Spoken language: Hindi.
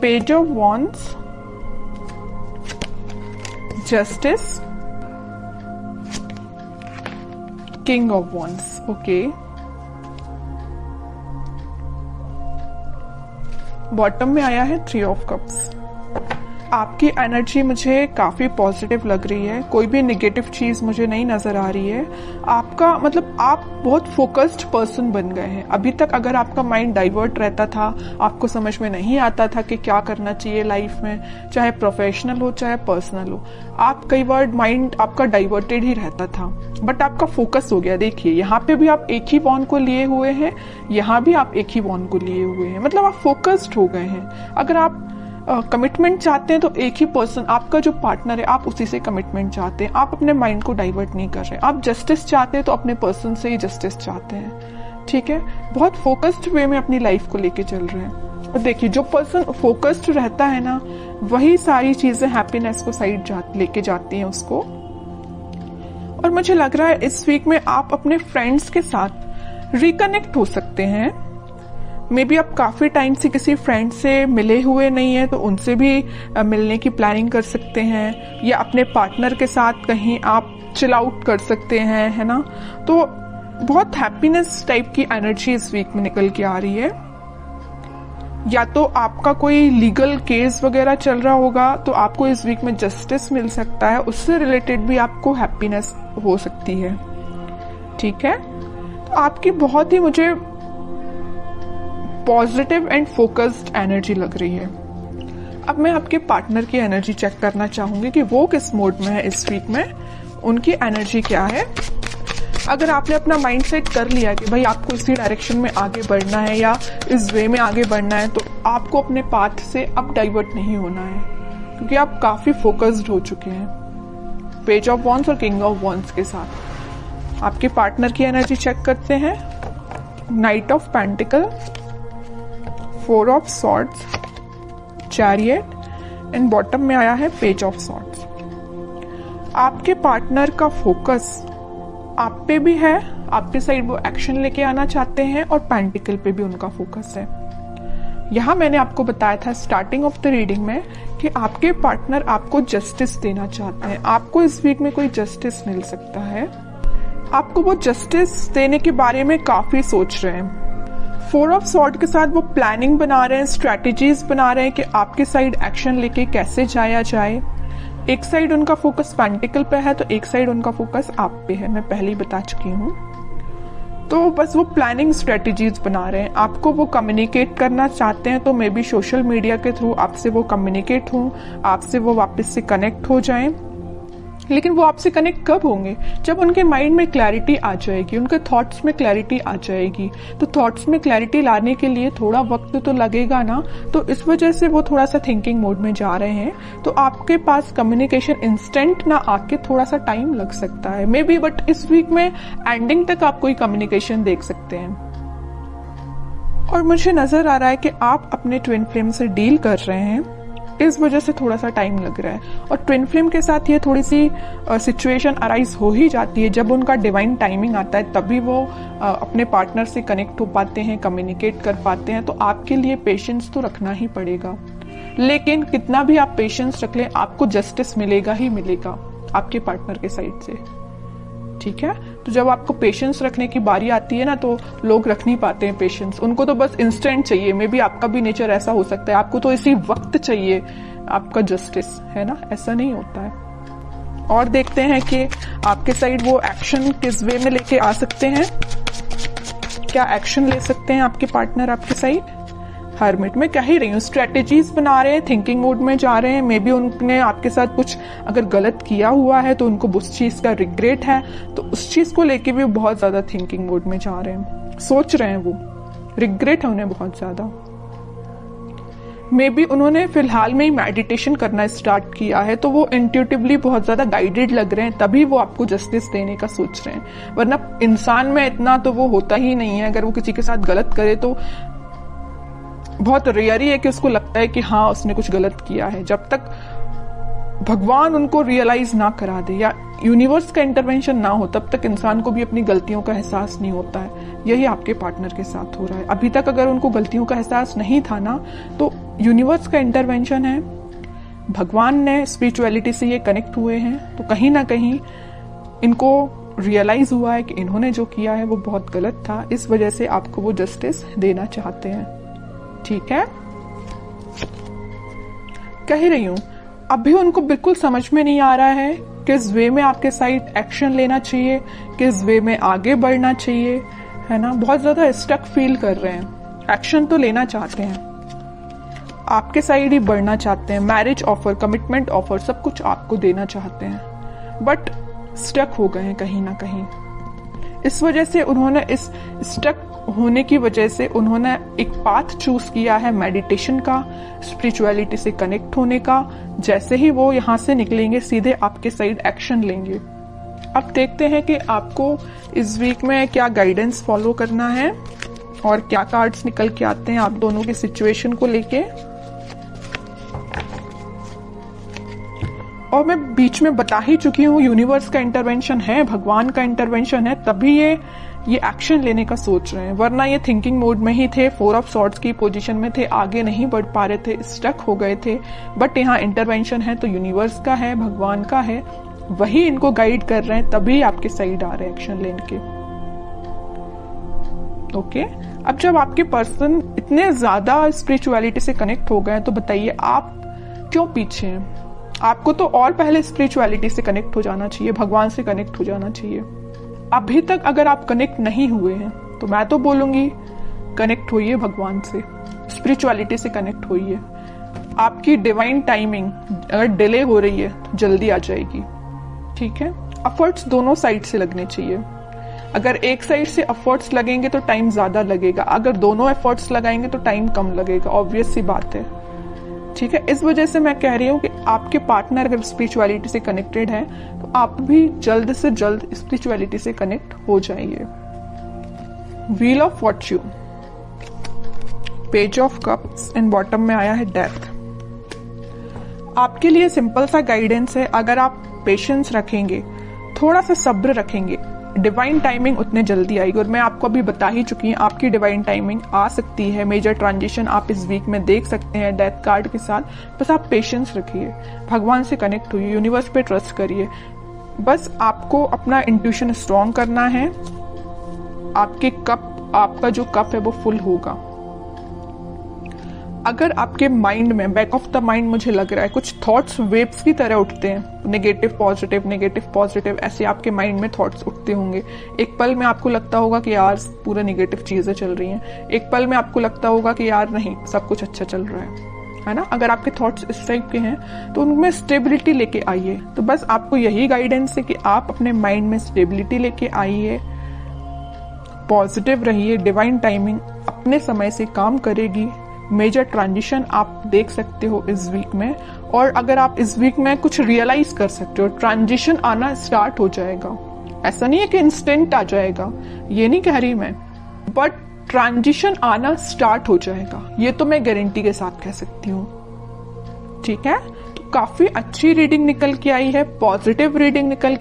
Page of wands, justice, king of wands. Okay, bottom में आया है थ्री ऑफ कप्स। आपकी एनर्जी मुझे काफी पॉजिटिव लग रही है, कोई भी नेगेटिव चीज मुझे नहीं नजर आ रही है। आपका मतलब आप बहुत फोकस्ड पर्सन बन गए हैं। अभी तक अगर आपका माइंड डाइवर्ट रहता था, आपको समझ में नहीं आता था कि क्या करना चाहिए लाइफ में, चाहे प्रोफेशनल हो चाहे पर्सनल हो, आप कई बार माइंड आपका डाइवर्टेड ही रहता था, बट आपका फोकस हो गया। देखिए यहाँ पे भी आप एक ही वॉन्ड को लिए हुए हैं, यहाँ भी आप एक ही वॉन्ड को लिए हुए हैं, मतलब आप फोकस्ड हो गए हैं। अगर आप कमिटमेंट चाहते हैं तो एक ही पर्सन, आपका जो पार्टनर है, आप उसी से कमिटमेंट चाहते हैं, आप अपने माइंड को डाइवर्ट नहीं कर रहे। आप जस्टिस चाहते हैं तो अपने पर्सन से ही जस्टिस चाहते हैं, ठीक है। बहुत फोकस्ड वे में अपनी लाइफ को लेके चल रहे हैं। और देखिए जो पर्सन फोकस्ड रहता है ना, वही सारी चीजें हैप्पीनेस को साइड लेके जाती हैं उसको। और मुझे लग रहा है इस वीक में आप अपने फ्रेंड्स के साथ रिकनेक्ट हो सकते हैं। मे बी आप काफी टाइम से किसी फ्रेंड से मिले हुए नहीं है, तो उनसे भी मिलने की प्लानिंग कर सकते हैं, या अपने पार्टनर के साथ कहीं आप चिल आउट कर सकते हैं, है ना। तो बहुत हैप्पीनेस टाइप की एनर्जी इस वीक में निकल के आ रही है। या तो आपका कोई लीगल केस वगैरह चल रहा होगा, तो आपको इस वीक में जस्टिस मिल सकता है, उससे रिलेटेड भी आपको हैप्पीनेस हो सकती है, ठीक है। तो आपकी बहुत ही मुझे पॉजिटिव एंड फोकस्ड एनर्जी लग रही है। अब मैं आपके पार्टनर की एनर्जी चेक करना चाहूंगी कि वो किस मोड में है इस वीक में, उनकी एनर्जी क्या है। अगर आपने अपना माइंड सेट कर लिया कि भाई आपको इसी डायरेक्शन में आगे बढ़ना है या इस वे में आगे बढ़ना है, तो आपको अपने पाथ से अब डाइवर्ट नहीं होना है, क्योंकि आप काफी फोकस्ड हो चुके हैं पेज ऑफ वॉन्ड्स और किंग ऑफ वॉन्ड्स के साथ। आपके पार्टनर की एनर्जी चेक करते हैं। Night of pentacle, four of swords, chariot and bottom में आया है पेज ऑफ सॉर्ड्स। आपके पार्टनर का फोकस आप पे भी है, आपके साइड वो एक्शन लेके आना चाहते हैं, और पेंटिकल पे भी उनका फोकस है। यहां मैंने आपको बताया था स्टार्टिंग ऑफ द रीडिंग में कि आपके पार्टनर आपको जस्टिस देना चाहते हैं। आपको इस वीक में कोई जस्टिस मिल सकता है, आपको वो जस्टिस देने के बारे में काफी सोच रहे हैं। फोर ऑफ सॉर्ड के साथ वो प्लानिंग बना रहे हैं, स्ट्रैटेजीज बना रहे हैं कि आपके साइड एक्शन लेके कैसे जाया जाए। एक साइड उनका फोकस पेंटिकल पे है, तो एक साइड उनका फोकस आप पे है, मैं पहले ही बता चुकी हूँ। तो बस वो प्लानिंग स्ट्रेटेजीज बना रहे हैं। आपको वो कम्युनिकेट करना चाहते हैं, तो मे बी सोशल मीडिया के थ्रू आपसे वो कम्युनिकेट हो, आपसे वो वापस से कनेक्ट हो जाएं। लेकिन वो आपसे कनेक्ट कब होंगे? जब उनके माइंड में क्लैरिटी आ जाएगी, उनके थॉट्स में क्लैरिटी आ जाएगी। तो थॉट्स में क्लैरिटी लाने के लिए थोड़ा वक्त तो लगेगा ना, तो इस वजह से वो थोड़ा सा थिंकिंग मोड में जा रहे हैं। तो आपके पास कम्युनिकेशन इंस्टेंट ना आके थोड़ा सा टाइम लग सकता है मे बी, बट इस वीक में एंडिंग तक आप कोई कम्युनिकेशन देख सकते हैं। और मुझे नजर आ रहा है कि आप अपने ट्विन फ्लेम से डील कर रहे हैं, इस वजह से थोड़ा सा टाइम लग रहा है। और ट्विन फ्लेम के साथ ये थोड़ी सी सिचुएशन अराइज हो ही जाती है, जब उनका डिवाइन टाइमिंग आता है तभी वो अपने पार्टनर से कनेक्ट हो पाते हैं, कम्युनिकेट कर पाते हैं। तो आपके लिए पेशेंस तो रखना ही पड़ेगा, लेकिन कितना भी आप पेशेंस रख लें, आपको जस्टिस मिलेगा ही मिलेगा आपके पार्टनर के साइड से, ठीक है। तो जब आपको पेशेंस रखने की बारी आती है ना, तो लोग रख नहीं पाते हैं पेशेंस, उनको तो बस इंस्टेंट चाहिए। मे बी आपका भी नेचर ऐसा हो सकता है, आपको तो इसी वक्त चाहिए आपका जस्टिस, है ना, ऐसा नहीं होता है। और देखते हैं कि आपके साइड वो एक्शन किस वे में लेके आ सकते हैं, क्या एक्शन ले सकते हैं आपके पार्टनर आपके साइड। हर्मिट में कह ही रही हूँ, स्ट्रेटेजीज बना रहे हैं, थिंकिंग मोड में जा रहे हैं। मे बी उनने आपके साथ कुछ अगर गलत किया हुआ है तो उनको उस चीज का रिग्रेट है, तो उस चीज को लेके भी बहुत ज्यादा थिंकिंग मोड में जा रहे हैं, सोच रहे हैं, वो रिग्रेट है उन्हें बहुत ज्यादा। मे बी उन्होंने फिलहाल में ही मेडिटेशन करना स्टार्ट किया है, तो वो इंट्यूटिवली बहुत ज्यादा गाइडेड लग रहे हैं, तभी वो आपको जस्टिस देने का सोच रहे हैं। वरना इंसान में इतना तो वो होता ही नहीं है, अगर वो किसी के साथ गलत करे तो बहुत रेयर ही है कि उसको लगता है कि हाँ उसने कुछ गलत किया है। जब तक भगवान उनको रियलाइज ना करा दे या यूनिवर्स का इंटरवेंशन ना हो, तब तक इंसान को भी अपनी गलतियों का एहसास नहीं होता है। यही आपके पार्टनर के साथ हो रहा है। अभी तक अगर उनको गलतियों का एहसास नहीं था ना, तो यूनिवर्स का इंटरवेंशन है, भगवान ने स्पिरिचुअलिटी से ये कनेक्ट हुए हैं, तो कहीं ना कहीं इनको रियलाइज हुआ है कि इन्होंने जो किया है वो बहुत गलत था, इस वजह से आपको वो जस्टिस देना चाहते हैं। ठीक है, कह रही हूं अभी उनको बिल्कुल समझ में नहीं आ रहा है किस वे में आपके साइड एक्शन लेना चाहिए, किस वे में आगे बढ़ना चाहिए, है ना। बहुत ज्यादा स्टक फील कर रहे हैं। एक्शन तो लेना चाहते हैं, आपके साइड ही बढ़ना चाहते हैं, मैरिज ऑफर, कमिटमेंट ऑफर, सब कुछ आपको देना चाहते हैं, बट स्टक हो गए हैं कहीं ना कहीं। इस वजह से उन्होंने, इस स्टक होने की वजह से उन्होंने एक पाथ चूज किया है मेडिटेशन का, स्पिरिचुअलिटी से कनेक्ट होने का। जैसे ही वो यहाँ से निकलेंगे सीधे आपके साइड एक्शन लेंगे। अब देखते हैं कि आपको इस वीक में क्या गाइडेंस फॉलो करना है और क्या कार्ड्स निकल के आते हैं आप दोनों के सिचुएशन को लेके। और मैं बीच में बता ही चुकी हूँ, यूनिवर्स का इंटरवेंशन है, भगवान का इंटरवेंशन है, तभी ये एक्शन लेने का सोच रहे हैं, वरना ये थिंकिंग मोड में ही थे, 4 ऑफ सॉर्ड्स की पोजीशन में थे, आगे नहीं बढ़ पा रहे थे, स्टक हो गए थे। बट यहाँ इंटरवेंशन है तो यूनिवर्स का है, भगवान का है, वही इनको गाइड कर रहे हैं, तभी आपके साइड आ रहे हैं एक्शन लेने के। ओके, अब जब आपके पर्सन इतने ज्यादा स्पिरिचुअलिटी से कनेक्ट हो गए तो बताइए आप क्यों पीछे हैं? आपको तो और पहले स्पिरिचुअलिटी से कनेक्ट हो जाना चाहिए, भगवान से कनेक्ट हो जाना चाहिए। अभी तक अगर आप कनेक्ट नहीं हुए हैं तो मैं तो बोलूंगी कनेक्ट होइए भगवान से, स्पिरिचुअलिटी से कनेक्ट होइए। आपकी डिवाइन टाइमिंग अगर डिले हो रही है तो जल्दी आ जाएगी। ठीक है, एफर्ट्स दोनों साइड से लगने चाहिए। अगर एक साइड से एफर्ट्स लगेंगे तो टाइम ज्यादा लगेगा, अगर दोनों एफर्ट्स लगाएंगे तो टाइम कम लगेगा, ऑब्वियस सी बात है। ठीक है, इस वजह से मैं कह रही हूँ कि आपके पार्टनर अगर स्पिरिचुअलिटी से कनेक्टेड है तो आप भी जल्द से जल्द स्पिरिचुअलिटी से कनेक्ट हो जाइए। Wheel of Fortune, page of cups and bottom में आया है डेथ। आपके लिए सिंपल सा गाइडेंस है, अगर आप पेशेंस रखेंगे, थोड़ा सा सब्र रखेंगे, डिवाइन टाइमिंग उतने जल्दी आएगी। और मैं आपको अभी बता ही चुकी हूँ आपकी डिवाइन टाइमिंग आ सकती है, मेजर ट्रांजिशन आप इस वीक में देख सकते हैं डेथ कार्ड के साथ। बस आप पेशेंस रखिए, भगवान से कनेक्ट होइए, यूनिवर्स पे ट्रस्ट करिए। बस आपको अपना इंट्यूशन स्ट्रॉन्ग करना है, आपका जो कप है वो फुल होगा। अगर आपके माइंड में, बैक ऑफ द माइंड मुझे लग रहा है कुछ थॉट्स वेव्स की तरह उठते हैं, नेगेटिव पॉजिटिव ऐसे आपके माइंड में थॉट्स उठते होंगे। एक पल में आपको लगता होगा कि यार पूरे नेगेटिव चीजें चल रही हैं, एक पल में आपको लगता होगा कि यार नहीं सब कुछ अच्छा चल रहा है ना। अगर आपके थॉट्स इस टाइप के हैं तो उनमें स्टेबिलिटी लेके आइए। तो बस आपको यही गाइडेंस है कि आप अपने माइंड में स्टेबिलिटी लेके आइए, पॉजिटिव रहिए, डिवाइन टाइमिंग अपने समय से काम करेगी। मेजर ट्रांजिशन आप देख सकते हो इस वीक में, और अगर आप इस वीक में कुछ रियलाइज कर सकते हो, ट्रांजिशन आना स्टार्ट हो जाएगा। ऐसा नहीं है कि इंस्टेंट आ जाएगा, ये नहीं कह रही मैं, बट ट्रांजिशन आना स्टार्ट हो जाएगा, ये तो मैं गारंटी के साथ कह सकती हूँ। ठीक है, तो काफी अच्छी रीडिंग निकल के आई है, पॉजिटिव रीडिंग निकल